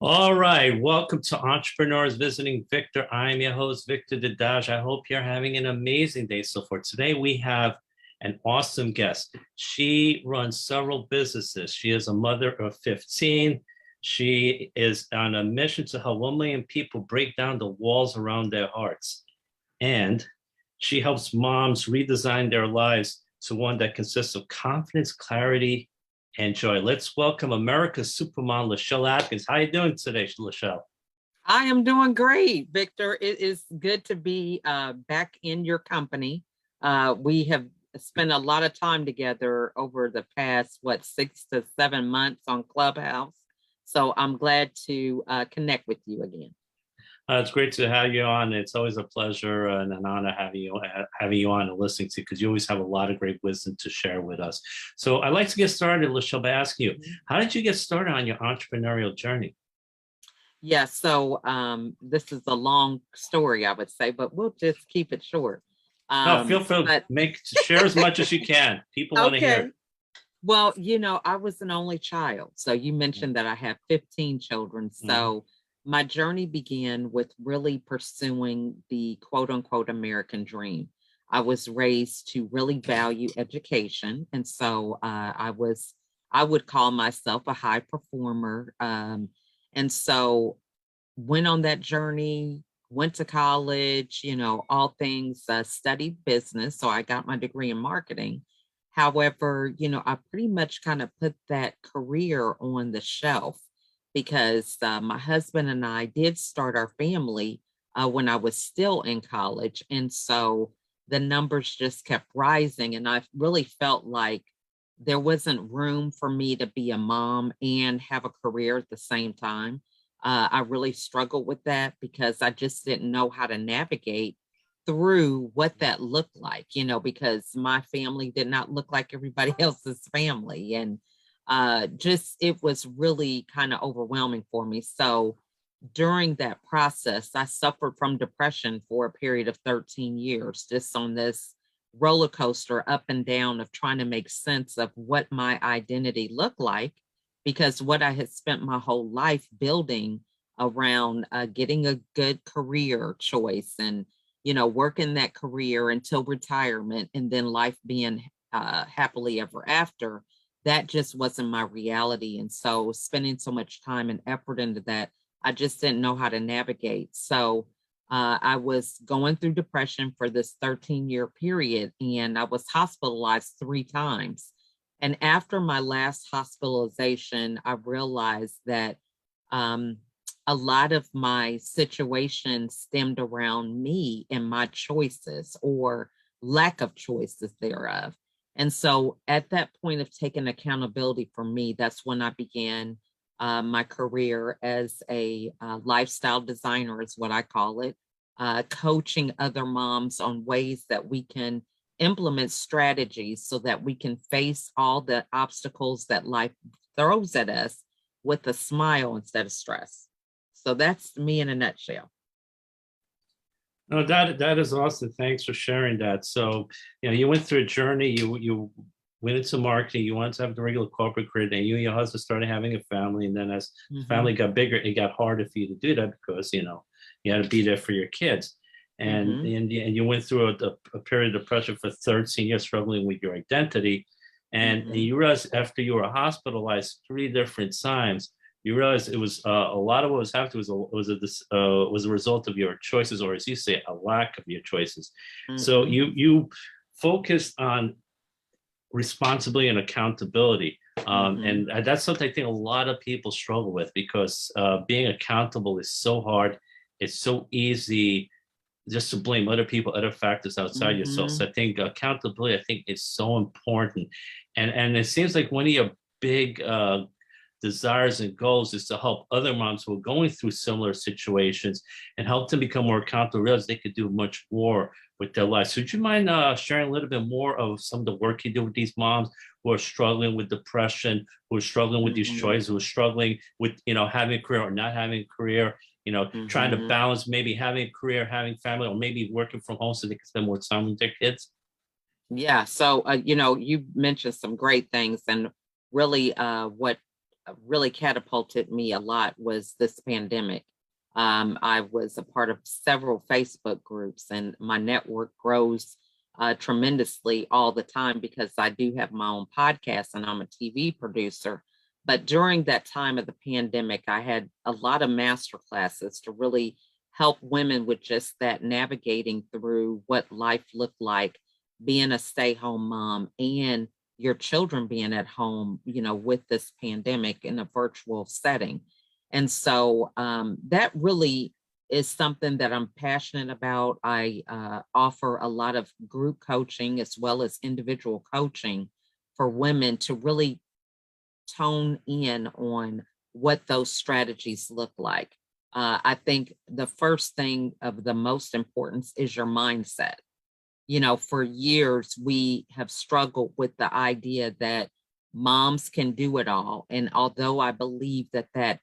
All right, welcome to Entrepreneurs Visiting Victor. I'm your host, Victor Dedaj. I hope you're having an amazing day so far. Today we have an awesome guest. She runs several businesses. She is a mother of 15. She is on a mission to help 1 million people break down the walls around their hearts. And she helps moms redesign their lives to one that consists of confidence, clarity, and joy. Let's welcome America's Supermom, LaChelle Adkins. How are you doing today, LaChelle? I am doing great, Victor. It is good to be back in your company. We have spent a lot of time together over the past, 6 to 7 months on Clubhouse. So I'm glad to connect with you again. It's great to have you on. It's always a pleasure and an honor having you on and listening to, because you always have a lot of great wisdom to share with us. So I'd like to get started, LaChelle, by asking you, how did you get started on your entrepreneurial journey? Yeah, so this is a long story, I would say, but we'll just keep it short. No, feel free to share as much as you can. People want to hear it. Well, I was an only child. So you mentioned that I have 15 children. So my journey began with really pursuing the quote unquote American dream. I was raised to really value education. And so I would call myself a high performer. And so went on that journey, went to college, all things, studied business. So I got my degree in marketing. However, I pretty much kind of put that career on the shelf because my husband and I did start our family when I was still in college. And so the numbers just kept rising. And I really felt like there wasn't room for me to be a mom and have a career at the same time. I really struggled with that because I just didn't know how to navigate through what that looked like, because my family did not look like everybody else's family. And it was really kind of overwhelming for me. So during that process, I suffered from depression for a period of 13 years, just on this roller coaster up and down of trying to make sense of what my identity looked like, because what I had spent my whole life building around getting a good career choice and, working that career until retirement and then life being happily ever after, that just wasn't my reality. And so spending so much time and effort into that, I just didn't know how to navigate. So I was going through depression for this 13-year period, and I was hospitalized 3 times. And after my last hospitalization, I realized that a lot of my situation stemmed around me and my choices or lack of choices thereof. And so at that point of taking accountability for me, that's when I began my career as a lifestyle designer, is what I call it, coaching other moms on ways that we can implement strategies so that we can face all the obstacles that life throws at us with a smile instead of stress. So that's me in a nutshell. No, that is awesome. Thanks for sharing that. So, you went through a journey. You went into marketing. You wanted to have the regular corporate career. Then you and your husband started having a family. And then as the family got bigger, it got harder for you to do that because you had to be there for your kids. And you went through a period of pressure for 13 years, struggling with your identity. And you realized after you were hospitalized 3 different times, you realize it was a lot of what was happening was a result of your choices, or as you say, a lack of your choices. So you focused on responsibility and accountability, and that's something I think a lot of people struggle with, because being accountable is so hard. It's so easy just to blame other people, other factors outside yourself. So I think accountability, is so important, and it seems like one of your big desires and goals is to help other moms who are going through similar situations and help them become more accountable, realize they could do much more with their lives. So would you mind sharing a little bit more of some of the work you do with these moms who are struggling with depression, who are struggling with these choices, who are struggling with, having a career or not having a career, trying to balance maybe having a career, having family, or maybe working from home so they can spend more time with their kids? Yeah. So, you mentioned some great things, and really what really catapulted me a lot was this pandemic. I was a part of several Facebook groups, and my network grows tremendously all the time because I do have my own podcast and I'm a TV producer. But during that time of the pandemic, I had a lot of master classes to really help women with just that navigating through what life looked like being a stay-home mom and your children being at home, with this pandemic in a virtual setting. And so that really is something that I'm passionate about. I offer a lot of group coaching as well as individual coaching for women to really tone in on what those strategies look like. I think the first thing of the most importance is your mindset. For years, we have struggled with the idea that moms can do it all. And although I believe that that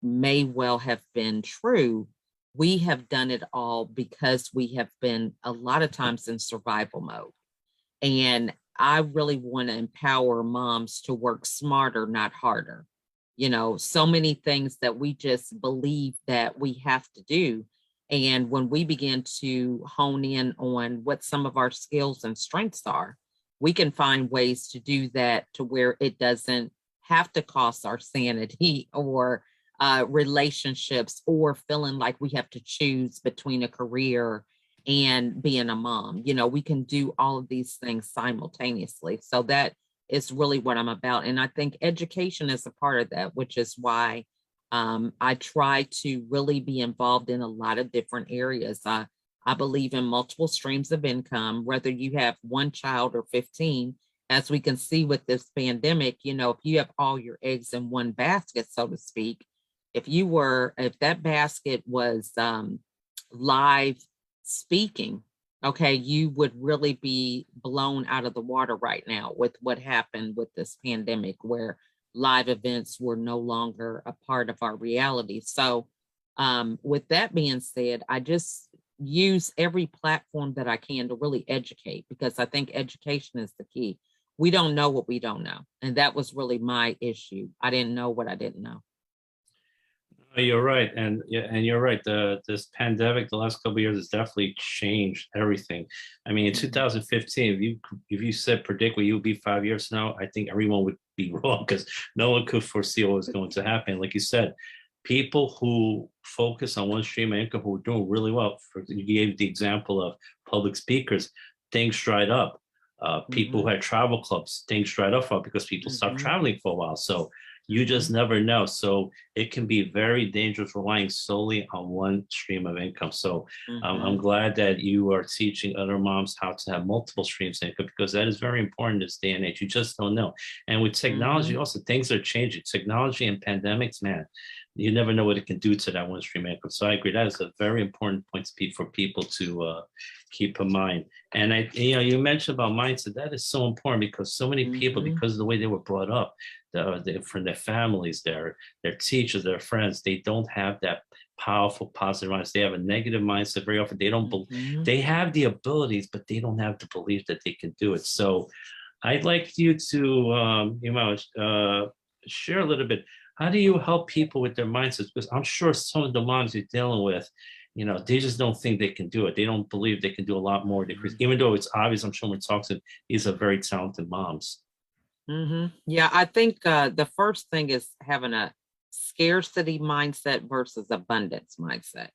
may well have been true, we have done it all because we have been a lot of times in survival mode. And I really want to empower moms to work smarter, not harder. So many things that we just believe that we have to do. And when we begin to hone in on what some of our skills and strengths are, we can find ways to do that to where it doesn't have to cost our sanity or relationships or feeling like we have to choose between a career and being a mom. We can do all of these things simultaneously. So that is really what I'm about. And I think education is a part of that, which is why I try to really be involved in a lot of different areas. I believe in multiple streams of income, whether you have one child or 15. As we can see with this pandemic, if you have all your eggs in one basket, so to speak, if that basket was live speaking, okay, you would really be blown out of the water right now with what happened with this pandemic, where live events were no longer a part of our reality. So with that being said, I just use every platform that I can to really educate, because I think education is the key. We don't know what we don't know. And that was really my issue. I didn't know what I didn't know. You're right, and yeah, and you're right. This pandemic, the last couple of years, has definitely changed everything. I mean, in 2015, if you said predict where you would be 5 years from now, I think everyone would be wrong, because no one could foresee what was going to happen. Like you said, people who focus on one stream of income who were doing really well. You gave the example of public speakers, things dried up. People who had travel clubs, things dried up for because people stopped traveling for a while. So you just never know. So it can be very dangerous relying solely on one stream of income. So I'm glad that you are teaching other moms how to have multiple streams of income, because that is very important in this day and age. You just don't know. And with technology, also, things are changing. Technology and pandemics, man, you never know what it can do to that one stream of income. So I agree. That is a very important point for people to keep in mind. And you mentioned about mindset. That is so important, because so many people, because of the way they were brought up, from their families, their teachers, their friends, they don't have that powerful positive mindset. They have a negative mindset very often. They don't believe they have the abilities, but they don't have the belief that they can do it. So I'd like you to share a little bit. How do you help people with their mindsets? Because I'm sure some of the moms you're dealing with, they just don't think they can do it. They don't believe they can do a lot more. Even though it's obvious, I'm sure when talks to these are very talented moms. Yeah, I think the first thing is having a scarcity mindset versus abundance mindset.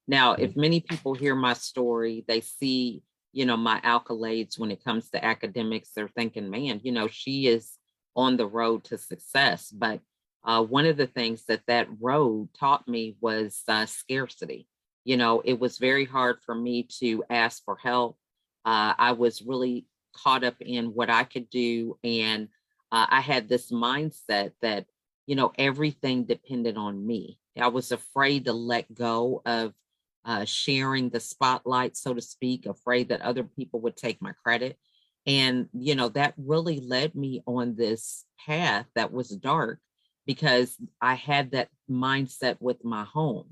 Now, if many people hear my story, they see, my accolades when it comes to academics, they're thinking, man, she is on the road to success. But one of the things that road taught me was scarcity. It was very hard for me to ask for help. I was really caught up in what I could do. And I had this mindset that, everything depended on me. I was afraid to let go of sharing the spotlight, so to speak, afraid that other people would take my credit. And, that really led me on this path that was dark, because I had that mindset with my home.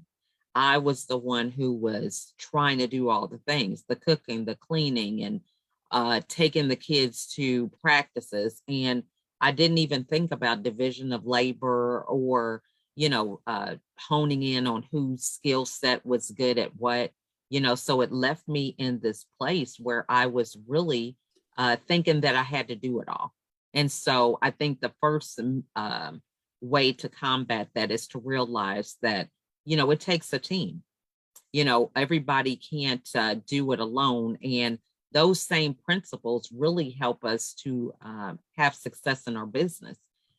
I was the one who was trying to do all the things, the cooking, the cleaning, and taking the kids to practices. And I didn't even think about division of labor or, honing in on whose skill set was good at what, so it left me in this place where I was really thinking that I had to do it all. And so I think the first way to combat that is to realize that, it takes a team. Everybody can't do it alone. And those same principles really help us to have success in our business.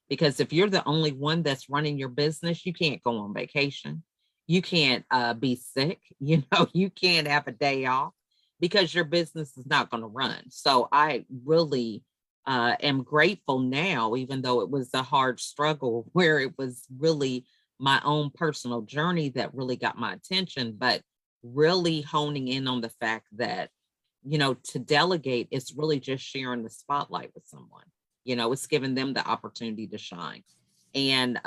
Because if you're the only one that's running your business, you can't go on vacation. You can't be sick. You can't have a day off because your business is not going to run. So I really am grateful now, even though it was a hard struggle where it was really my own personal journey that really got my attention, but really honing in on the fact that, to delegate is really just sharing the spotlight with someone. It's giving them the opportunity to shine. And,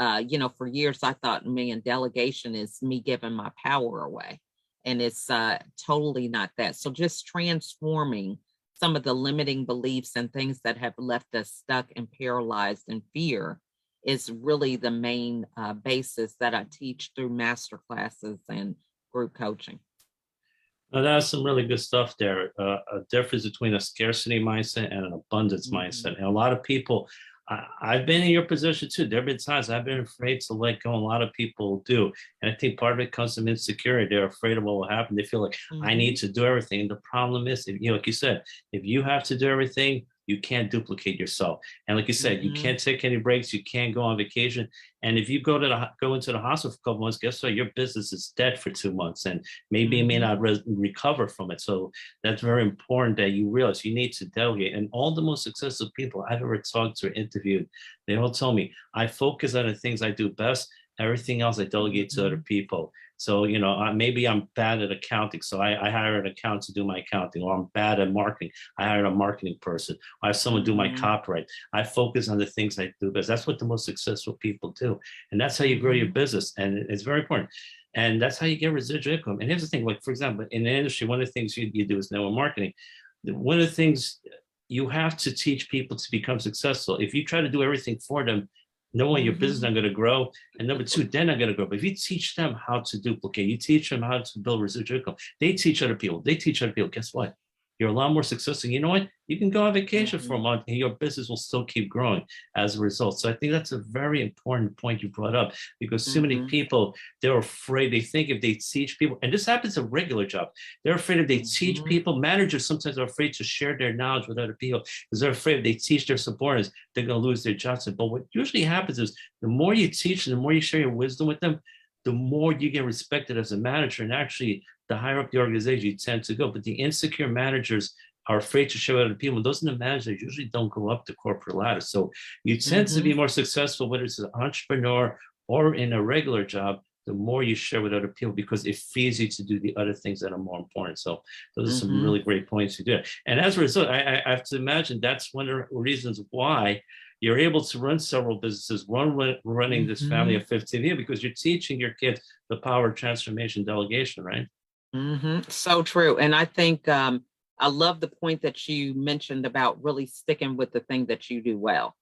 for years I thought, man, delegation is me giving my power away. And it's totally not that. So just transforming some of the limiting beliefs and things that have left us stuck and paralyzed in fear is really the main basis that I teach through master classes and group coaching. Now, that's some really good stuff there. A difference between a scarcity mindset and an abundance mindset. And a lot of people, I've been in your position too. There have been times I've been afraid to let go, and a lot of people do. And I think part of it comes from insecurity. They're afraid of what will happen. They feel like I need to do everything. And the problem is, if, like you said, if you have to do everything, you can't duplicate yourself. And like you said, you can't take any breaks. You can't go on vacation. And if you go into the hospital for a couple months, guess what? Your business is dead for 2 months, and maybe you may not recover from it. So that's very important that you realize you need to delegate. And all the most successful people I've ever talked to or interviewed, they all tell me, I focus on the things I do best. Everything else I delegate to other people. So, maybe I'm bad at accounting. So I hire an accountant to do my accounting, or I'm bad at marketing. I hire a marketing person. I have someone do my copyright. I focus on the things I do best. That's what the most successful people do. And that's how you grow your business. And it's very important. And that's how you get residual income. And here's the thing, like, for example, in the industry, one of the things you do is network marketing. One of the things you have to teach people to become successful. If you try to do everything for them, number one, your business is not going to grow. And number two, they're not going to grow. But if you teach them how to duplicate, you teach them how to build residual income, they teach other people. Guess what? You're a lot more successful. You know what? You can go on vacation for a month and your business will still keep growing as a result. So I think that's a very important point you brought up, because so many people, they're afraid. They think if they teach people, and this happens in regular jobs, they're afraid if they teach people, managers sometimes are afraid to share their knowledge with other people because they're afraid if they teach their subordinates, they're going to lose their jobs. But what usually happens is the more you teach them, the more you share your wisdom with them, the more you get respected as a manager. And actually, the higher up the organization you tend to go. But the insecure managers are afraid to show other people. Those are the managers usually don't go up the corporate ladder. So you tend to be more successful, whether it's an entrepreneur or in a regular job, the more you share with other people, because it feeds you to do the other things that are more important. So those are some really great points you did. And as a result, I have to imagine that's one of the reasons why you're able to run several businesses, running this family of 15 here, because you're teaching your kids the power of transformation delegation, right? So true. And I think I love the point that you mentioned about really sticking with the thing that you do well.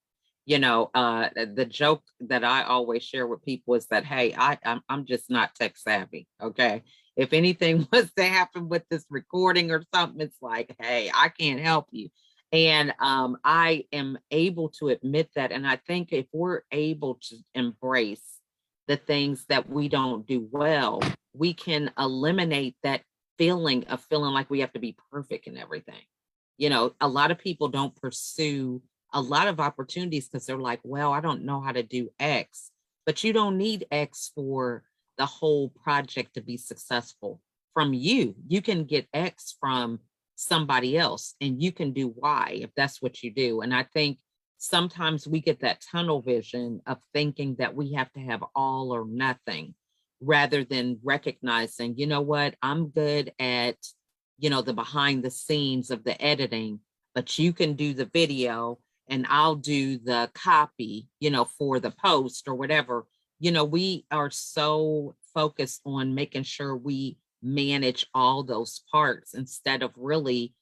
The joke that I always share with people is that, hey, I'm just not tech savvy. Okay. If anything was to happen with this recording or something, it's like, hey, I can't help you. And I am able to admit that. And I think if we're able to embrace the things that we don't do well, we can eliminate that feeling of feeling like we have to be perfect in everything. A lot of people don't pursue a lot of opportunities because they're like, well, I don't know how to do X, but you don't need X for the whole project to be successful. From you can get X from somebody else, and you can do Y if that's what you do. And I think sometimes we get that tunnel vision of thinking that we have to have all or nothing, rather than recognizing, you know what, I'm good at, the behind the scenes of the editing, but you can do the video and I'll do the copy, for the post or whatever. We are so focused on making sure we manage all those parts instead of really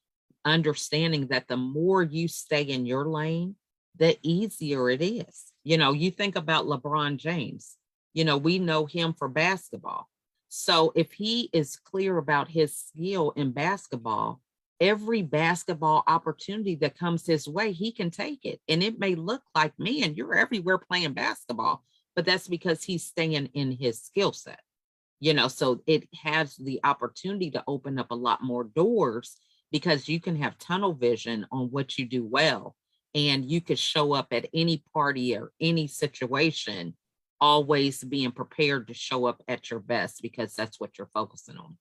understanding that the more you stay in your lane, the easier it is. You think about LeBron James, we know him for basketball. So if he is clear about his skill in basketball, every basketball opportunity that comes his way, he can take it. And it may look like, man, you're everywhere playing basketball, but that's because he's staying in his skill set. So it has the opportunity to open up a lot more doors because you can have tunnel vision on what you do well. And you could show up at any party or any situation, always being prepared to show up at your best because that's what you're focusing on.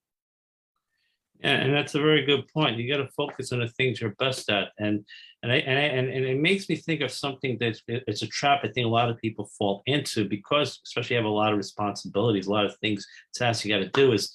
Yeah, and that's a very good point. You got to focus on the things you're best at, and it makes me think of something it's a trap. I think a lot of people fall into because, especially, you have a lot of responsibilities, a lot of things, tasks you got to do. Is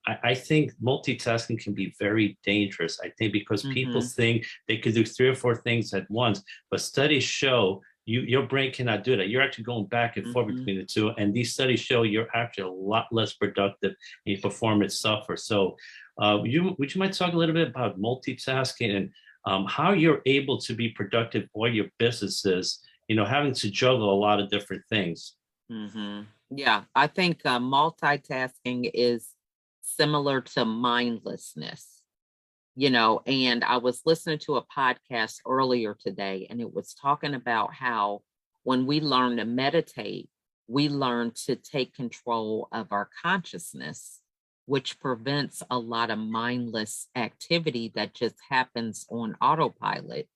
I think multitasking can be very dangerous. I think because people think they could do 3 or 4 things at once, but studies show your brain cannot do that. You're actually going back and forth between the two, and these studies show you're actually a lot less productive and your performance suffers. So would you mind talk a little bit about multitasking and how you're able to be productive or your businesses, having to juggle a lot of different things? Yeah, I think multitasking is similar to mindlessness, and I was listening to a podcast earlier today, and it was talking about how when we learn to meditate, we learn to take control of our consciousness, which prevents a lot of mindless activity that just happens on autopilot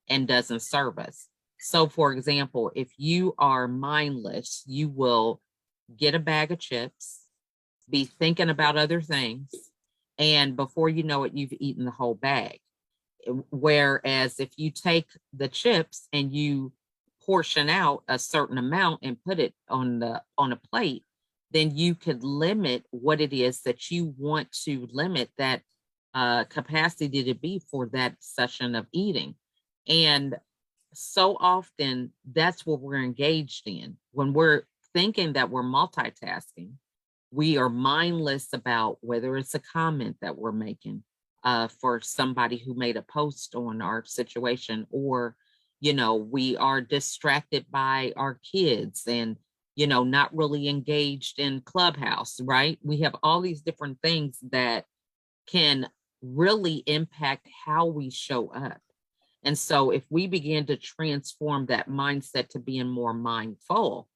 and doesn't serve us. So, for example, if you are mindless, you will get a bag of chips, be thinking about other things, and before you know it, you've eaten the whole bag. Whereas if you take the chips and you portion out a certain amount and put it on a plate, then you could limit what it is that you want to limit that capacity to be for that session of eating. And so often that's what we're engaged in. When we're thinking that we're multitasking, we are mindless about whether it's a comment that we're making for somebody who made a post on our situation, or, we are distracted by our kids and, not really engaged in Clubhouse, right? We have all these different things that can really impact how we show up. And so if we begin to transform that mindset to being more mindful,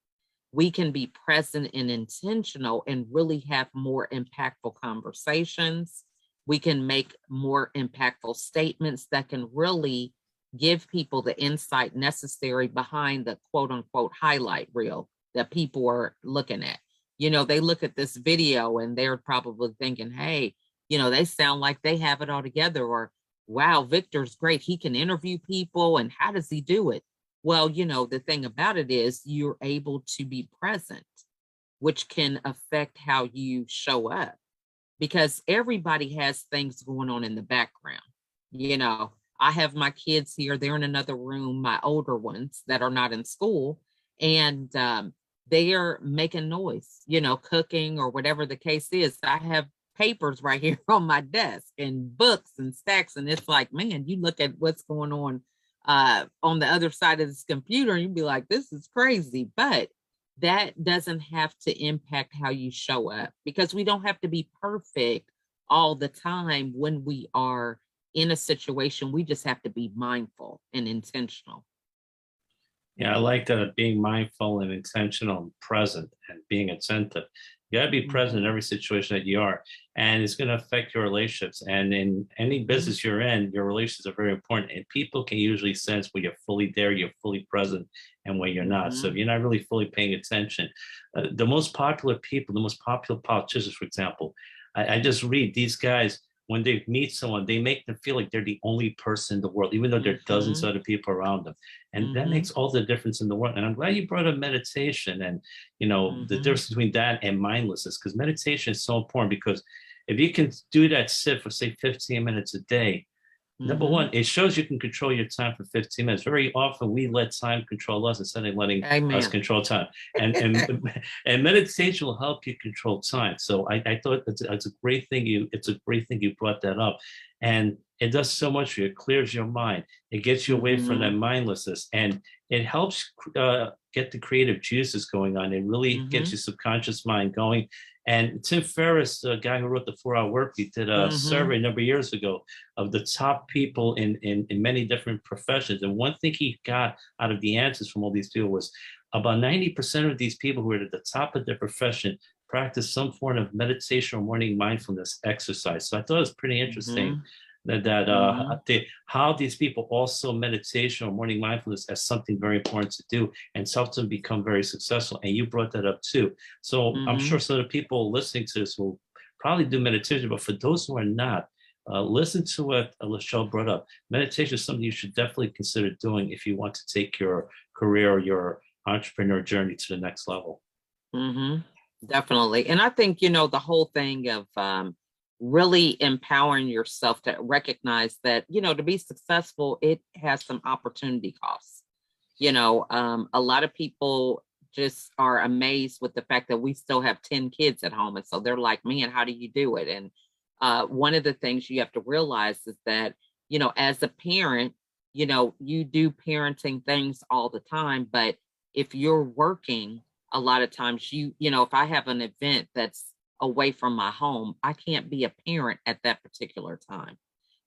we can be present and intentional and really have more impactful conversations. We can make more impactful statements that can really give people the insight necessary behind the quote unquote highlight reel that people are looking at. They look at this video and they're probably thinking, hey, they sound like they have it all together, or wow, Victor's great. He can interview people. And how does he do it? Well, the thing about it is you're able to be present, which can affect how you show up, because everybody has things going on in the background. I have my kids here, they're in another room, my older ones that are not in school, and they are making noise, cooking or whatever the case is. I have papers right here on my desk and books and stacks, and it's like, man, you look at what's going on the other side of this computer and you'd be like, this is crazy. But that doesn't have to impact how you show up, because we don't have to be perfect all the time when we are in a situation. We just have to be mindful and intentional. Yeah, I like that, being mindful and intentional and present and being attentive. You got to be present in every situation that you are, and it's going to affect your relationships. And in any business you're in, your relationships are very important, and people can usually sense when you're fully there, you're fully present, and when you're not. So if you're not really fully paying attention, the most popular people, the most popular politicians, for example, I just read these guys, when they meet someone, they make them feel like they're the only person in the world, even though there are dozens of other people around them. And that makes all the difference in the world. And I'm glad you brought up meditation and, the difference between that and mindlessness, because meditation is so important, because if you can do that sit for, say, 15 minutes a day, number one, it shows you can control your time for 15 minutes. Very often we let time control us instead of letting us control time. And meditation will help you control time. So I thought it's a great thing you brought that up. And it does so much for you. It clears your mind. It gets you away from that Mhm. mindlessness, and it helps get the creative juices going on. It really gets Mhm. your subconscious mind going. And Tim Ferriss, the guy who wrote the 4 Hour Work Week, did a Mhm. survey a number of years ago of the top people in many different professions. And one thing he got out of the answers from all these people was about 90% of these people who are at the top of their profession practice some form of meditation or morning mindfulness exercise. So I thought it was pretty interesting Mhm. how these people also meditation or morning mindfulness as something very important to do and help them become very successful. And you brought that up too. So I'm sure Mhm. some of the people listening to this will probably do meditation, but for those who are not, listen to what LaChelle brought up. Meditation is something you should definitely consider doing if you want to take your career or your entrepreneur journey to the next level. Mhm. Definitely. And I think, the whole thing of really empowering yourself to recognize that, to be successful, it has some opportunity costs. A lot of people just are amazed with the fact that we still have 10 kids at home. And so they're like, man, how do you do it? And one of the things you have to realize is that, as a parent, you do parenting things all the time. But if you're working, a lot of times if I have an event that's away from my home, I can't be a parent at that particular time.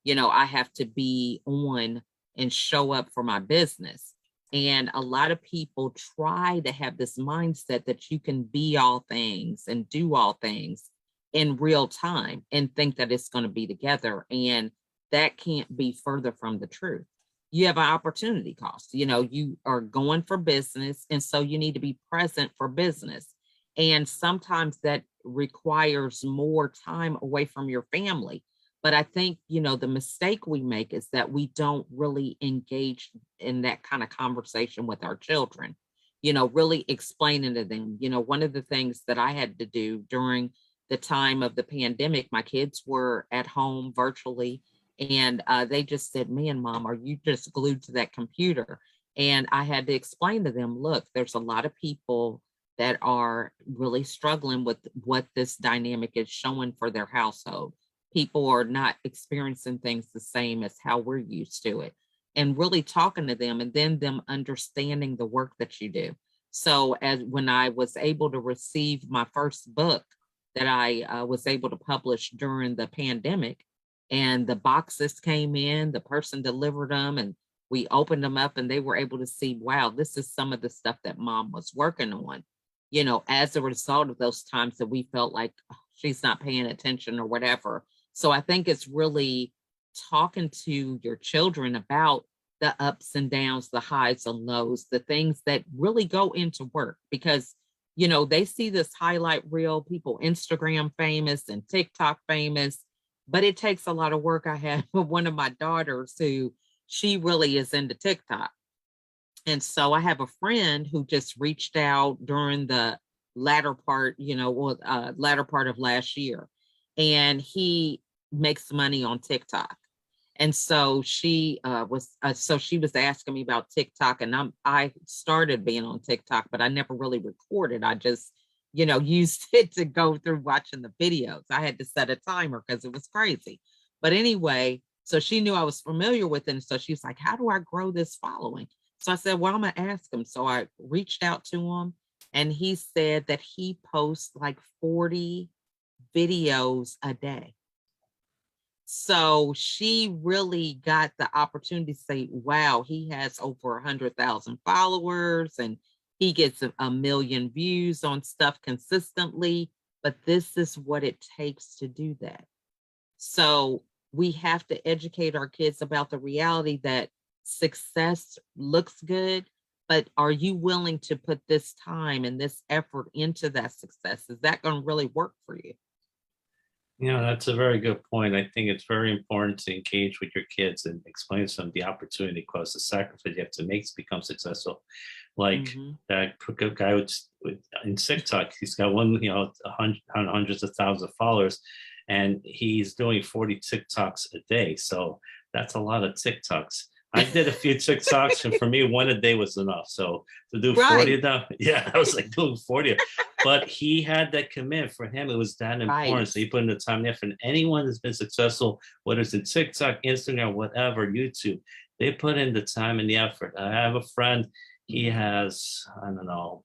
I have to be on and show up for my business. And a lot of people try to have this mindset that you can be all things and do all things in real time and think that it's going to be together. And that can't be further from the truth. You have an opportunity cost. You are going for business. And so you need to be present for business. And sometimes that requires more time away from your family. But I think, the mistake we make is that we don't really engage in that kind of conversation with our children, really explaining to them. One of the things that I had to do during the time of the pandemic, my kids were at home virtually, and they just said, man, mom, are you just glued to that computer? And I had to explain to them, look, there's a lot of people that are really struggling with what this dynamic is showing for their household. People are not experiencing things the same as how we're used to it, and really talking to them, and then them understanding the work that you do. So as when I was able to receive my first book that I was able to publish during the pandemic, and the boxes came in, the person delivered them, and we opened them up, and they were able to see, wow, this is some of the stuff that mom was working on, as a result of those times that we felt like, "Oh, she's not paying attention," or whatever. So I think it's really talking to your children about the ups and downs, the highs and lows, the things that really go into work, because they see this highlight reel, people Instagram famous and TikTok famous, but it takes a lot of work. I had one of my daughters who she really is into TikTok. And so I have a friend who just reached out during the latter part of last year, and he makes money on TikTok. And so she was asking me about TikTok, and I started being on TikTok, but I never really recorded. I just, used it to go through watching the videos. I had to set a timer because it was crazy. But anyway, so she knew I was familiar with it. And so she was like, how do I grow this following? So I said, well, I'm gonna ask him. So I reached out to him, and he said that he posts like 40 videos a day. So she really got the opportunity to say, wow, he has over 100,000 followers, and he gets a million views on stuff consistently. But this is what it takes to do that. So we have to educate our kids about the reality that success looks good, but are you willing to put this time and this effort into that success? Is that going to really work for you? That's a very good point. I think it's very important to engage with your kids and explain to them the opportunity cost, the sacrifice you have to make to become successful. Like Hmm. that guy in TikTok, he's got hundreds of thousands of followers, and he's doing 40 TikToks a day. So that's a lot of TikToks. I did a few TikToks, and for me, one a day was enough. So to do 40 Right, of them, yeah, I was like doing 40. But he had that commit. For him, it was that right. important. So he put in the time and effort. And anyone that's been successful, whether it's in TikTok, Instagram, whatever, YouTube, they put in the time and the effort. I have a friend, he has, I don't know,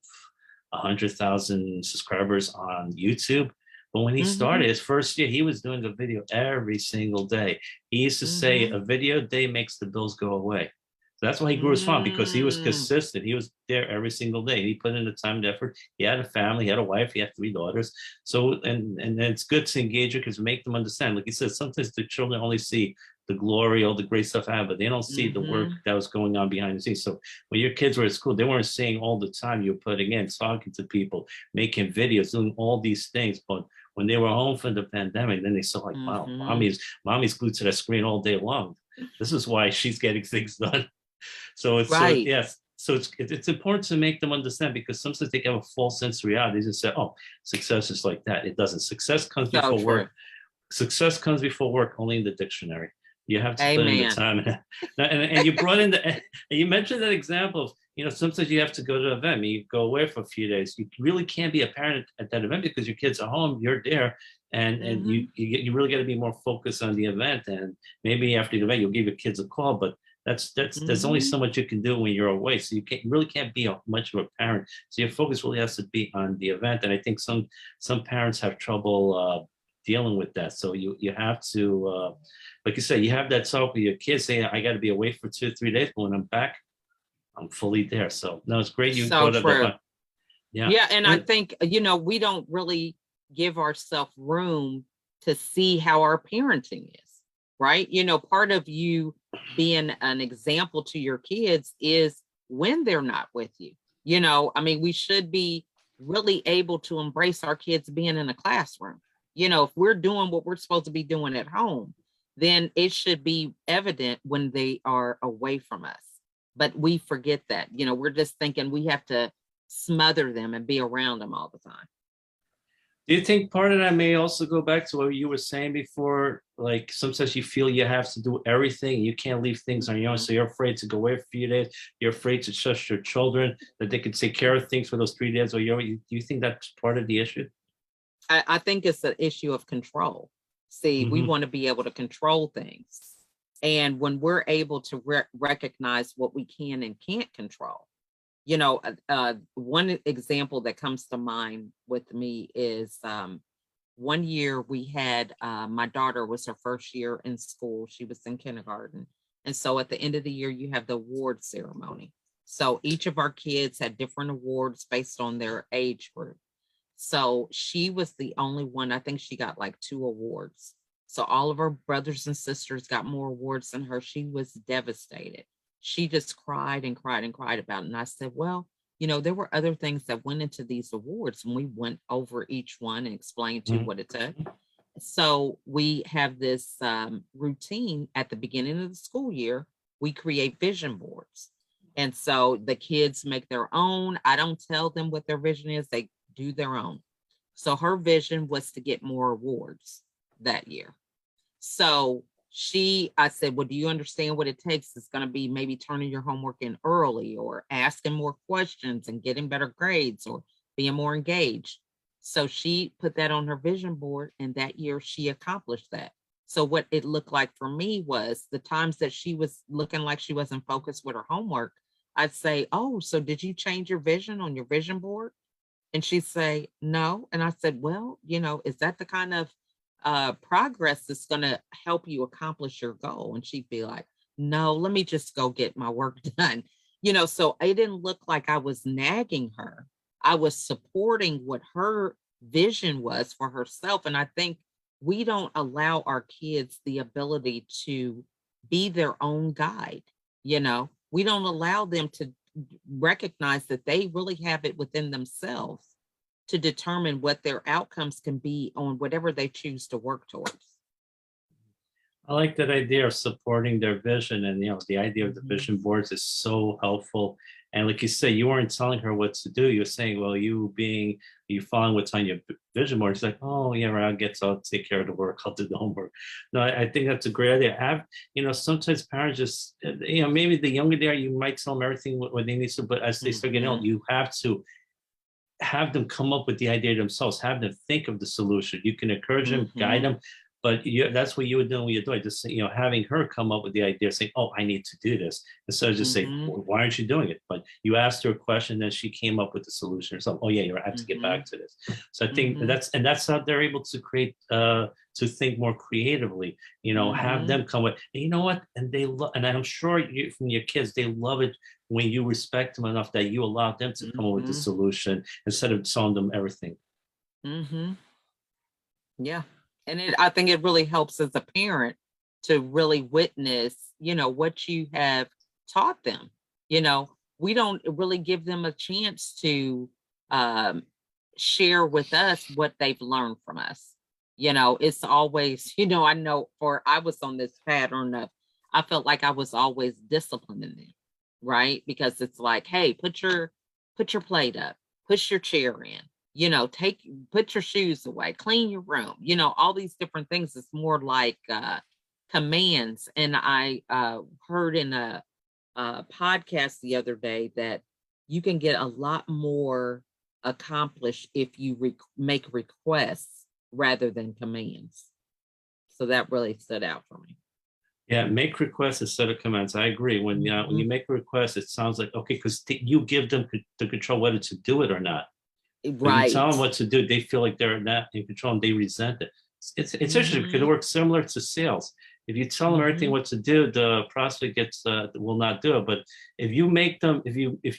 100,000 subscribers on YouTube. But when he Mm-hmm, started his first year, he was doing a video every single day. He used to say mm-hmm, a video a day makes the bills go away. So that's why he grew his farm, because he was mm. consistent. He was there every single day. He put in the time and effort. He had a family, he had a wife, he had 3 daughters. So and it's good to engage it because make them understand. Like you said, sometimes the children only see the glory, all the great stuff I have, but they don't see the work Mhm. that was going on behind the scenes. So when your kids were at school, they weren't seeing all the time you're putting in, talking to people, making videos, doing all these things. But when they were home from the pandemic, then they saw like, wow, Mhm. mommy's glued to that screen all day long. This is why she's getting things done. So Right. yes. So it's important to make them understand, because sometimes they have a false sense of reality. They just say, "Oh, success is like that." It doesn't. Success comes So before true. work. Success comes before work only in the dictionary. You have to put in the Amen. time. And you brought in and you mentioned that example of, sometimes you have to go to an event. You go away for a few days. You really can't be a parent at that event because your kids are home, you're there, and Mhm. you really got to be more focused on the event. And maybe after the event, you'll give your kids a call, but there's only so Mhm. much you can do when you're away. So you really can't be much of a parent. So your focus really has to be on the event. And I think some parents have trouble dealing with that. So you have to, like you said, you have that talk with your kids saying, I got to be away for 2 or 3 days, but when I'm back, I'm fully there. So no, it's great you So brought up that true. point. Yeah. Yeah, and I And think, we don't really give ourselves room to see how our parenting is, right? Part of you being an example to your kids is when they're not with you. I mean, we should be really able to embrace our kids being in a classroom. If we're doing what we're supposed to be doing at home, then it should be evident when they are away from us. But we forget that. We're just thinking we have to smother them and be around them all the time. do you think part of that may also go back to what you were saying before? Like sometimes you feel you have to do everything. You can't leave things on your own. Mhm. So you're afraid to go away for a few days. You're afraid to trust your children that they can take care of things for those 3 days. Or do you think that's part of the issue? I think it's an issue of control. See, we Hmm. want to be able to control things. And when we're able to recognize what we can and can't control, one example that comes to mind with me is one year we had my daughter was her first year in school. She was in kindergarten. And so at the end of the year, you have the award ceremony. So each of our kids had different awards based on their age group. So she was the only one, I think she got like 2 awards. So all of her brothers and sisters got more awards than her. She was devastated. She just cried and cried and cried about it. And I said, well, there were other things that went into these awards, and we went over each one and explained to Hmm. what it took. So we have this routine at the beginning of the school year. We create vision boards. And so the kids make their own. I don't tell them what their vision is, they do their own. So her vision was to get more awards that year. So I said, well, do you understand what it takes? It's going to be maybe turning your homework in early or asking more questions and getting better grades or being more engaged. So she put that on her vision board, and that year she accomplished that. So what it looked like for me was the times that she was looking like she wasn't focused with her homework, I'd say, oh, so did you change your vision on your vision board? And she'd say, no. And I said, well, is that the kind of progress that's going to help you accomplish your goal? And she'd be like, no, let me just go get my work done. So it didn't look like I was nagging her. I was supporting what her vision was for herself. And I think we don't allow our kids the ability to be their own guide. We don't allow them to recognize that they really have it within themselves to determine what their outcomes can be on whatever they choose to work towards. I like that idea of supporting their vision, and the idea of the Mhm. vision boards is so helpful. And like you say, you weren't telling her what to do. You're saying, well, you following what's on your vision board. She's like, oh yeah, right, I'll take care of the work. I'll do the homework. No, I think that's a great idea. Sometimes parents just, maybe the younger they are, you might tell them everything what they need to, but as they start getting old, Mhm. you have to have them come up with the idea themselves, have them think of the solution. You can encourage them, guide Mhm. them, but that's what you would do when you're doing, just having her come up with the idea, saying, oh, I need to do this, instead of just saying, Mhm. well, why aren't you doing it? But you asked her a question, then she came up with the solution herself. Oh yeah, I have to get back Mhm. to this. So I think Mhm. that's how they're able to create, to think more creatively, have Mhm. them come with, and you know what, and they love, and I'm sure from your kids, they love it when you respect them enough that you allow them to come up with the Mhm. solution instead of telling them everything. Mhm. Yeah. And I think it really helps as a parent to really witness, what you have taught them. You know, we don't really give them a chance to um, share with us what they've learned from us. It's always, I know I was on this pattern of, I felt like I was always disciplining them, right? Because it's like, hey, put your plate up, push your chair in, put your shoes away, clean your room, all these different things. It's more like commands. And I heard in a podcast the other day that you can get a lot more accomplished if you make requests rather than commands. So that really stood out for me. Yeah, make requests instead of commands. I agree. When Mhm. you make a request, it sounds like okay, because you give them the control whether to do it or not. But you tell Right. them what to do, they feel like they're not in control and they resent it. It's interesting because it Mhm. works similar to sales. If you tell them everything Mhm. what to do, the prospect will not do it. But if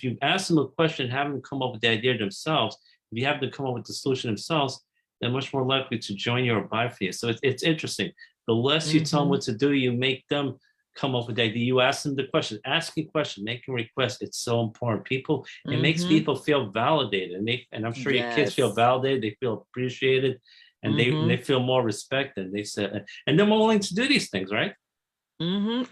you ask them a question, have them come up with the idea themselves. If you have them come up with the solution themselves, they're much more likely to join you or buy for you. So it's interesting. The less you tell them Mhm. what to do, you make them come up with the idea. You ask them the question, asking question, making requests. It's so important. It makes Mhm. people feel validated, and I'm sure your kids feel Yes. validated. They feel appreciated, and they Mhm. feel more respect. And they said, and they're more willing to do these things, right? And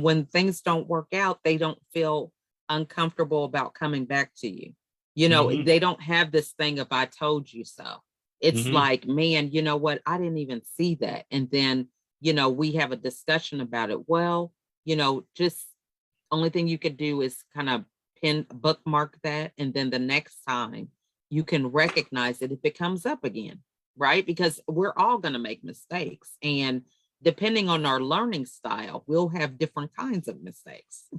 when things don't work out, they don't feel uncomfortable about coming back to you. Hmm. They don't have this thing of I told you so. It's Hmm. like, man, you know what? I didn't even see that. And then, we have a discussion about it. Well, just only thing you could do is kind of bookmark that. And then the next time you can recognize it if it comes up again, right? Because we're all going to make mistakes. And depending on our learning style, we'll have different kinds of mistakes.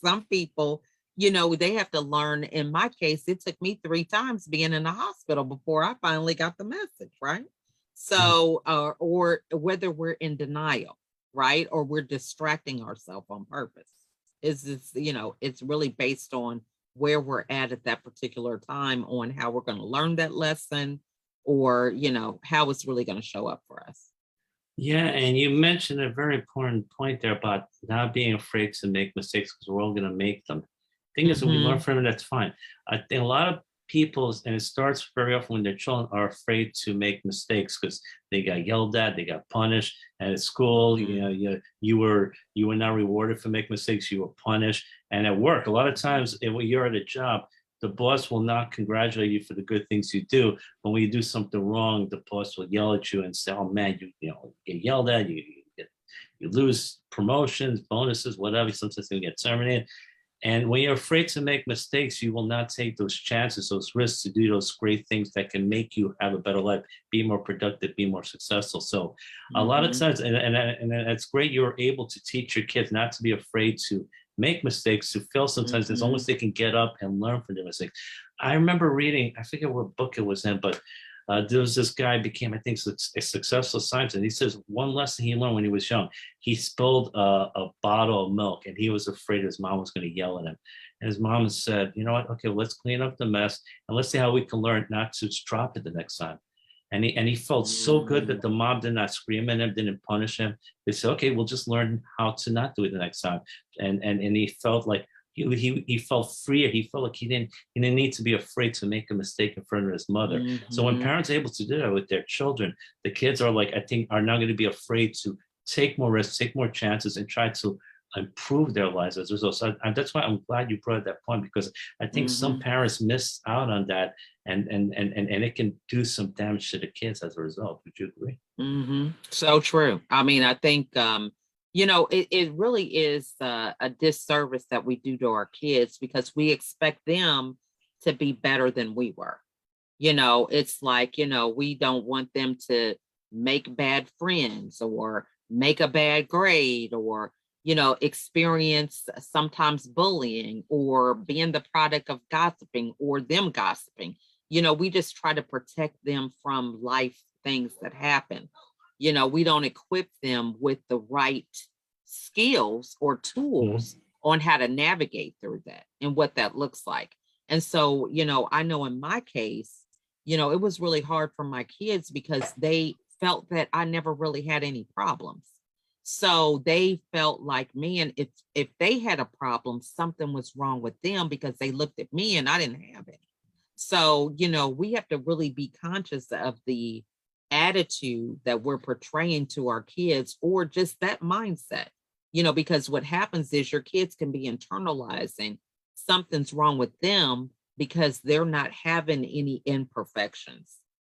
Some people, they have to learn. In my case, it took me 3 times being in the hospital before I finally got the message, right? Yeah. So, or whether we're in denial, right? Or we're distracting ourselves on purpose. Is this, it's really based on where we're at that particular time on how we're going to learn that lesson or, how it's really going to show up for us. Yeah, and you mentioned a very important point there about not being afraid to make mistakes because we're all going to make them. Thing is, if we learn Mhm. from it, that's fine. I think a lot of people, and it starts very often when their children are afraid to make mistakes because they got yelled at, they got punished, and at school, Mhm. you were not rewarded for making mistakes, you were punished, and at work, a lot of times, when you're at a job, the boss will not congratulate you for the good things you do, but when you do something wrong, the boss will yell at you and say, "Oh man, you get yelled at, you lose promotions, bonuses, whatever. Sometimes you get terminated." And when you're afraid to make mistakes, you will not take those chances, those risks to do those great things that can make you have a better life, be more productive, be more successful. So, a lot of Mhm. times, and it's great you're able to teach your kids not to be afraid to make mistakes, to fail sometimes, as long as Mhm. they can get up and learn from their mistakes. I remember reading, I forget what book it was in, but there was this guy became, I think, a successful scientist. He says one lesson he learned when he was young, he spilled a bottle of milk and he was afraid his mom was going to yell at him. And his mom said, you know what? Okay, well, let's clean up the mess and let's see how we can learn not to drop it the next time. And he felt so good that Mm. the mom did not scream at him, didn't punish him. They said, okay, we'll just learn how to not do it the next time. And he felt like he felt freer. He felt like he didn't need to be afraid to make a mistake in front of his mother. So when Mhm. parents are able to do that with their children, the kids are like, I think, are not going to be afraid to take more risks, take more chances, and try to improve their lives as a result. So that's why I'm glad you brought up that point, because I think some Mhm. parents miss out on that, and it can do some damage to the kids as a result. Would you agree? So true. I mean, I think, it really is a disservice that we do to our kids because we expect them to be better than we were. It's like, we don't want them to make bad friends or make a bad grade or, experience sometimes bullying or being the product of gossiping or them gossiping. We just try to protect them from life things that happen. We don't equip them with the right skills or Mhm. tools on how to navigate through that and what that looks like. And so, I know in my case, it was really hard for my kids because they felt that I never really had any problems. So they felt like, man, if they had a problem, something was wrong with them because they looked at me and I didn't have it. So, we have to really be conscious of the attitude that we're portraying to our kids or just that mindset, because what happens is your kids can be internalizing something's wrong with them because they're not having any imperfections.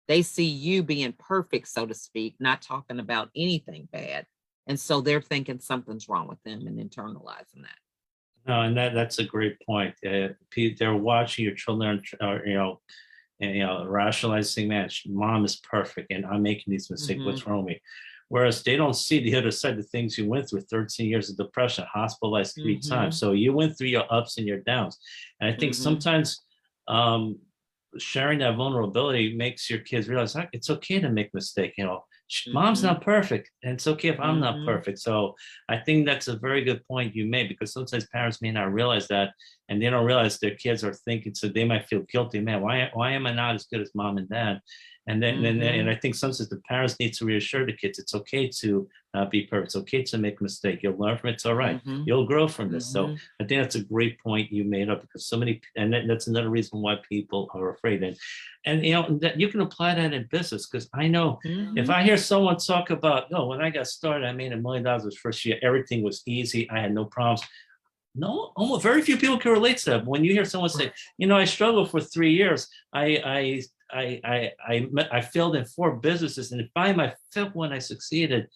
They see you being perfect, so to speak, not talking about anything bad. And so they're thinking something's wrong with them and internalizing that. No, and that's a great point. They're watching your children, and rationalizing, man, mom is perfect, and I'm making these mistakes. Hmm. What's wrong with me? Whereas they don't see the other side, the things you went through, 13 years of depression, hospitalized 3 times. Hmm. So you went through your ups and your downs. And I think Hmm. sometimes um, sharing that vulnerability makes your kids realize, "Heck, it's okay to make mistakes. Mom's Hmm. not perfect, and it's okay if I'm not Hmm. perfect." So I think that's a very good point you made, because sometimes parents may not realize that, and they don't realize their kids are thinking, so they might feel guilty. Man, why am I not as good as mom and dad? And Hmm. I think sometimes the parents need to reassure the kids it's okay to not be perfect. It's okay to make a mistake. You'll learn from it. It's all right. Hmm. You'll grow from this. So Hmm. I think that's a great point you made up, because so many, and that's another reason why people are afraid. And that you can apply that in business, because I know if Hmm. I hear someone talk about, no, when I got started, I made $1 million the first year. Everything was easy. I had no problems. No, almost very few people can relate to that. When you hear someone say, I struggled for 3 years. I failed in 4 businesses, and by my fifth one, I succeeded.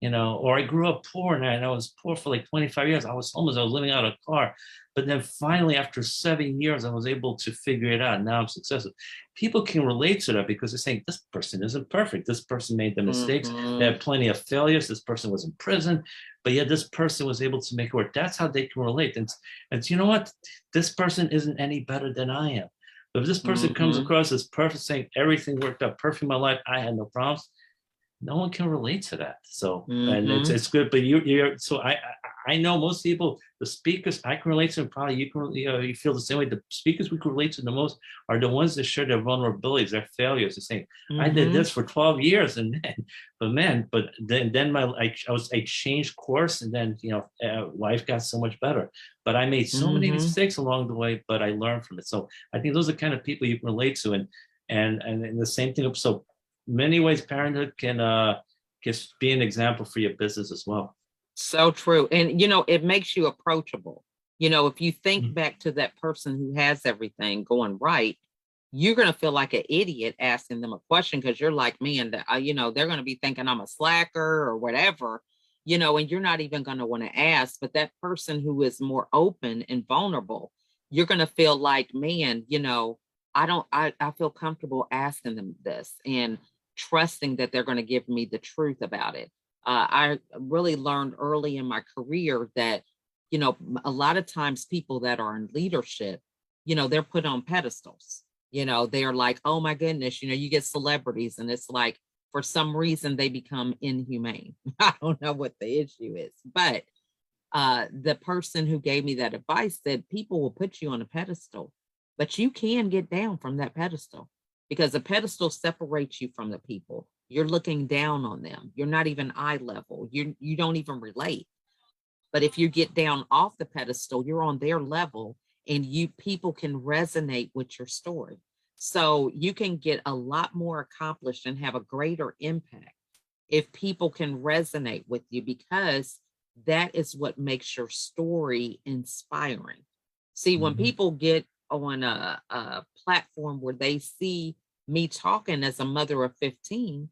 Or I grew up poor, and I was poor for like 25 years. I was living out of a car. But then finally, after 7 years, I was able to figure it out. Now I'm successful. People can relate to that because they're saying, this person isn't perfect. This person made the mistakes. They Hmm. had plenty of failures. This person was in prison, but yet this person was able to make it work. That's how they can relate. And you know what? This person isn't any better than I am. But if this person comes Hmm. across as perfect, saying everything worked out perfect in my life, I had no problems, no one can relate to that. So, and it's Hmm. it's good, but you're so I know most people, the speakers I can relate to, and probably you can, you feel the same way. The speakers we can relate to the most are the ones that share their vulnerabilities, their failures. They're saying, I did Hmm. this for 12 years, and but then I changed course, and then life got so much better. But I made so many Hmm. mistakes along the way, but I learned from it. So I think those are the kind of people you can relate to, and the same thing. So many ways parenthood can just be an example for your business as well. So true. And, it makes you approachable. If you think Mhm. back to that person who has everything going right, you're going to feel like an idiot asking them a question because you're like, man, they're going to be thinking I'm a slacker or whatever, and you're not even going to want to ask. But that person who is more open and vulnerable, you're going to feel like, man, I feel comfortable asking them this and trusting that they're going to give me the truth about it. I really learned early in my career that, a lot of times people that are in leadership, they're put on pedestals. They're like, oh my goodness, you get celebrities, and it's like for some reason they become inhumane. I don't know what the issue is, but the person who gave me that advice said people will put you on a pedestal, but you can get down from that pedestal because the pedestal separates you from the people. You're looking down on them. You're not even eye level. You don't even relate. But if you get down off the pedestal, you're on their level, and people can resonate with your story. So you can get a lot more accomplished and have a greater impact if people can resonate with you, because that is what makes your story inspiring. See, when Mhm. people get on a platform where they see me talking as a mother of 15,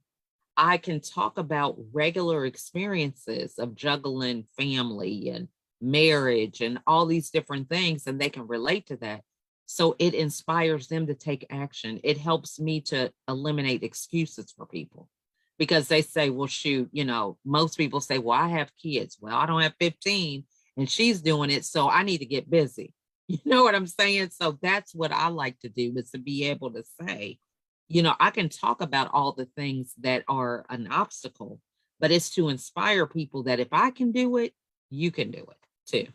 I can talk about regular experiences of juggling family and marriage and all these different things, and they can relate to that. So it inspires them to take action. It helps me to eliminate excuses for people because they say, well, shoot, most people say, well, I have kids. Well, I don't have 15 and she's doing it. So I need to get busy. You know what I'm saying? So that's what I like to do, is to be able to say, I can talk about all the things that are an obstacle, but it's to inspire people that if I can do it, you can do it too.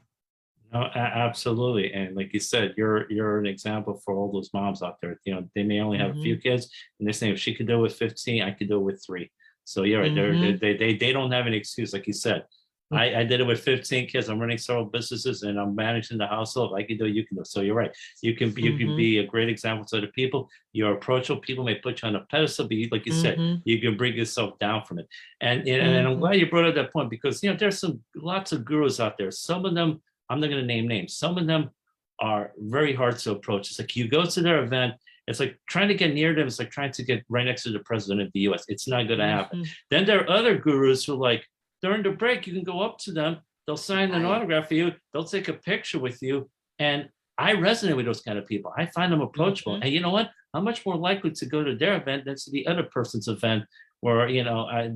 No, absolutely. And like you said, you're an example for all those moms out there. They may only have a few Mhm. kids, and they're saying if she could do it with 15, I could do it with 3. So you're right. Mhm. They don't have an excuse, like you said. I did it with 15 kids. I'm running several businesses and I'm managing the household. I can do it, you can do it. So you're right. You can Mhm. be a great example to other people. You're approachable. People may put you on a pedestal, but like you said, Mhm. you can bring yourself down from it. And I'm Mhm. glad you brought up that point, because there's some lots of gurus out there. Some of them, I'm not going to name names. Some of them are very hard to approach. It's like you go to their event, it's like trying to get near them. It's like trying to get right next to the president of the US. It's not going to happen. Mhm. Then there are other gurus who, like, during the break, you can go up to them. They'll sign an Right. autograph for you. They'll take a picture with you. And I resonate with those kind of people. I find them approachable. Mhm. And you know what? I'm much more likely to go to their event than to the other person's event. Where they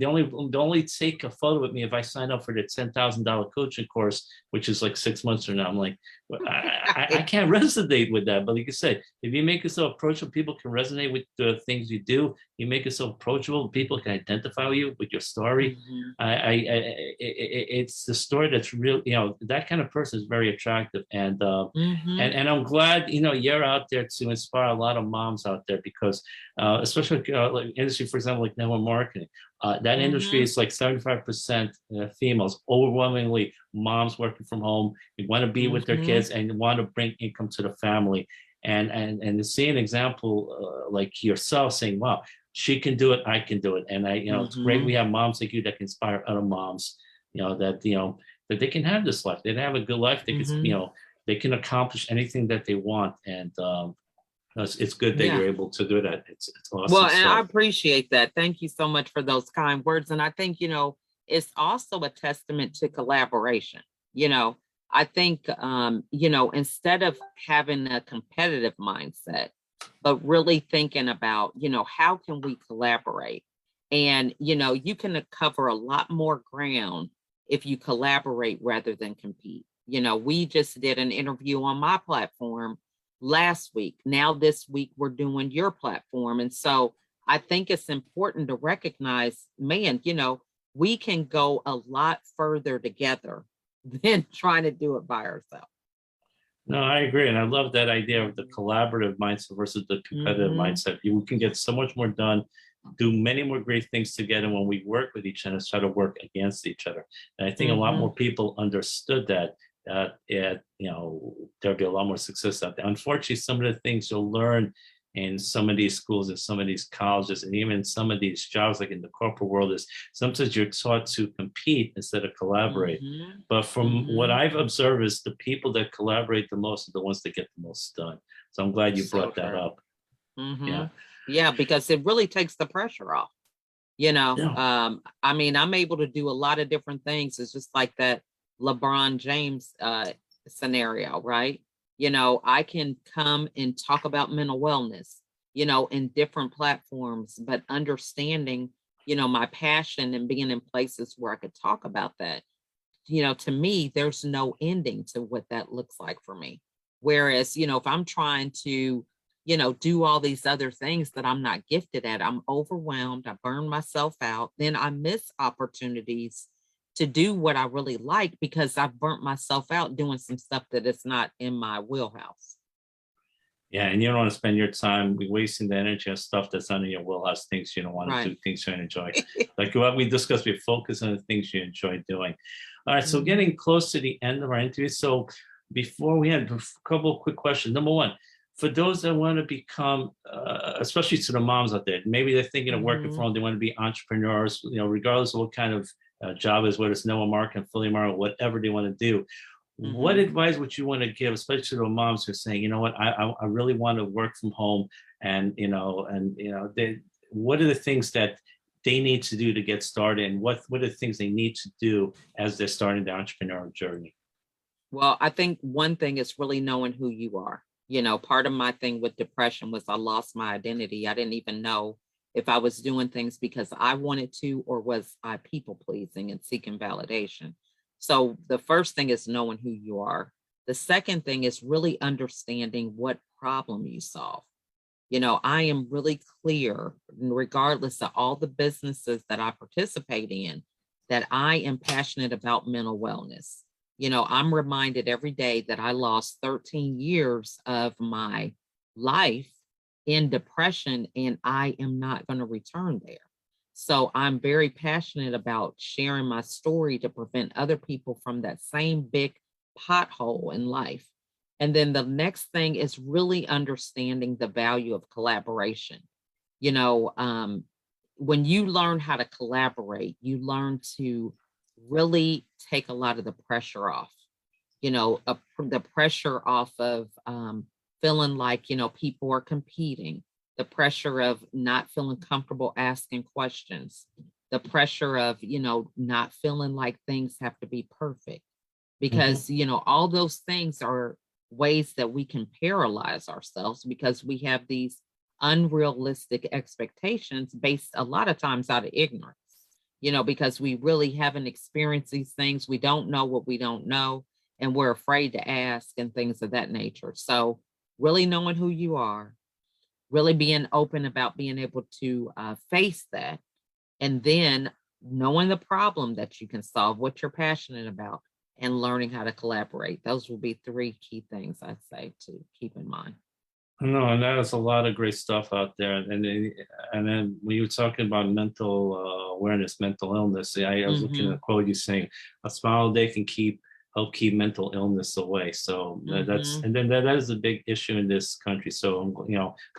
only take a photo with me if I sign up for the $10,000 coaching course, which is like 6 months from now. I'm like, well, I Right. can't resonate with that. But like you said, if you make yourself approachable, people can resonate with the things you do. You make yourself approachable, people can identify with you, with your story. Mhm. It's the story that's real. That kind of person is very attractive, and Mhm. I'm glad you're out there to inspire a lot of moms out there, because especially like industry, for example, like network marketing. That industry Mhm. is like 75% females, overwhelmingly moms working from home. They want to be with their Mhm. kids and want to bring income to the family. And to see an example like yourself saying, "Wow, she can do it, I can do it," and it's great we Mhm. have moms like you that can inspire other moms. That they can have this life. They can have a good life. Mhm. They can accomplish anything that they want, and it's good that Yeah. you're able to do that. It's Well, awesome and I stuff. appreciate that. Thank you so much for those kind words. And I think, it's also a testament to collaboration. You know, I think, instead of having a competitive mindset, but really thinking about, how can we collaborate? And, you can cover a lot more ground if you collaborate rather than compete. We just did an interview on my platform last week. Now, this week, we're doing your platform. And so I think it's important to recognize, man, we can go a lot further together than trying to do it by ourselves. No, I agree, and I love that idea of the collaborative mindset versus the competitive Mm-hmm. mindset. You can get so much more done, do many more great things together when we work with each other instead of work against each other. And I think a lot Mm-hmm. more people understood that. There'll be a lot more success out there. Unfortunately, some of the things you'll learn in some of these schools and some of these colleges and even some of these jobs, like in the corporate world, is sometimes you're taught to compete instead of collaborate. Mm-hmm. But from what Mm-hmm. I've observed, is the people that collaborate the most are the ones that get the most done. So I'm glad you So brought that true. up. Mm-hmm. Yeah. Yeah, because it really takes the pressure off. Yeah. I mean, I'm able to do a lot of different things. It's just like that LeBron James scenario, right? I can come and talk about mental wellness, in different platforms, but understanding, my passion and being in places where I could talk about that, to me, there's no ending to what that looks like for me. Whereas, if I'm trying to, do all these other things that I'm not gifted at, I'm overwhelmed, I burn myself out, then I miss opportunities to do what I really like because I've burnt myself out doing some stuff that is not in my wheelhouse. Yeah. And you don't want to spend your time wasting the energy on stuff that's not in your wheelhouse, things you don't want to Right. do, things you enjoy. Like what we discussed, we focus on the things you enjoy doing. All right. So Mhm. getting close to the end of our interview. So before we end, a couple of quick questions. Number one, for those that want to become, especially to the moms out there, maybe they're thinking of working from Mhm. home, they want to be entrepreneurs, regardless of what kind of job is, whether it's network marketing, affiliate marketing, whatever they want to do. What Mhm. advice would you want to give, especially to the moms who are saying, you know what, I really want to work from home, and what are the things that they need to do to get started, and what are the things they need to do as they're starting their entrepreneurial journey? Well, I think one thing is really knowing who you are. Part of my thing with depression was I lost my identity. I didn't even know if I was doing things because I wanted to, or was I people pleasing and seeking validation. So the first thing is knowing who you are. The second thing is really understanding what problem you solve. I am really clear, regardless of all the businesses that I participate in, that I am passionate about mental wellness. I'm reminded every day that I lost 13 years of my life in depression, and I am not going to return there. So I'm very passionate about sharing my story to prevent other people from that same big pothole in life. And then the next thing is really understanding the value of collaboration. You know, um, when you learn how to collaborate, you learn to really take a lot of the pressure off, the pressure off of feeling like, people are competing, the pressure of not feeling comfortable asking questions, the pressure of, not feeling like things have to be perfect. Mhm. Because, all those things are ways that we can paralyze ourselves because we have these unrealistic expectations based a lot of times out of ignorance, because we really haven't experienced these things. We don't know what we don't know, and we're afraid to ask and things of that nature. So, really knowing who you are, really being open about being able to face that, and then knowing the problem that you can solve, what you're passionate about, and learning how to collaborate. Those will be three key things I'd say to keep in mind. No, and that is a lot of great stuff out there. And then when you were talking about mental awareness, mental illness, I was looking at a Mhm. quote you saying, "A smile a day can help keep mental illness away." So that's Mhm. and then that is a big issue in this country. So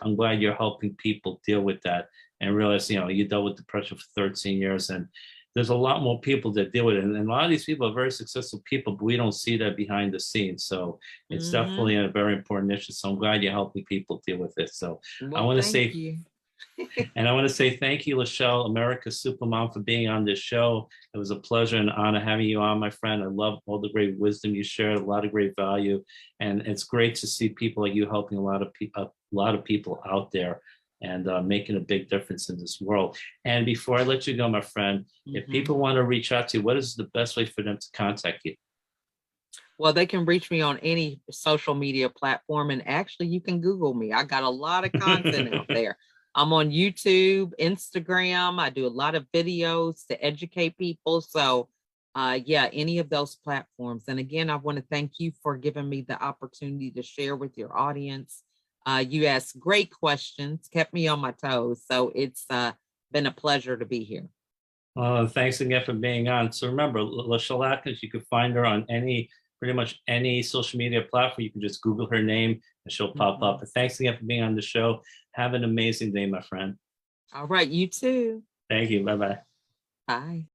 I'm glad you're helping people deal with that and realize you dealt with depression for 13 years, and there's a lot more people that deal with it. And a lot of these people are very successful people, but we don't see that behind the scenes. So it's definitely Mhm. a very important issue. So I'm glad you're helping people deal with it. So I Well, want to thank say, you. and I want to say thank you, LaChelle, America's Supermom, for being on this show. It was a pleasure and honor having you on, my friend. I love all the great wisdom you shared, a lot of great value, and it's great to see people like you helping a lot of people out there and making a big difference in this world. And before I let you go, my friend, if Mhm. people want to reach out to you, what is the best way for them to contact you? Well, they can reach me on any social media platform, and actually, you can Google me. I got a lot of content out there. I'm on YouTube, Instagram. I do a lot of videos to educate people. So, yeah, any of those platforms. And again, I want to thank you for giving me the opportunity to share with your audience. You asked great questions, kept me on my toes. So it's been a pleasure to be here. Thanks again for being on. So remember, LaChelle Adkins, you can find her on pretty much any social media platform. You can just Google her name and she'll pop up. Mhm. But thanks again for being on the show. Have an amazing day, my friend. All right, you too. Thank you. Bye bye. Bye.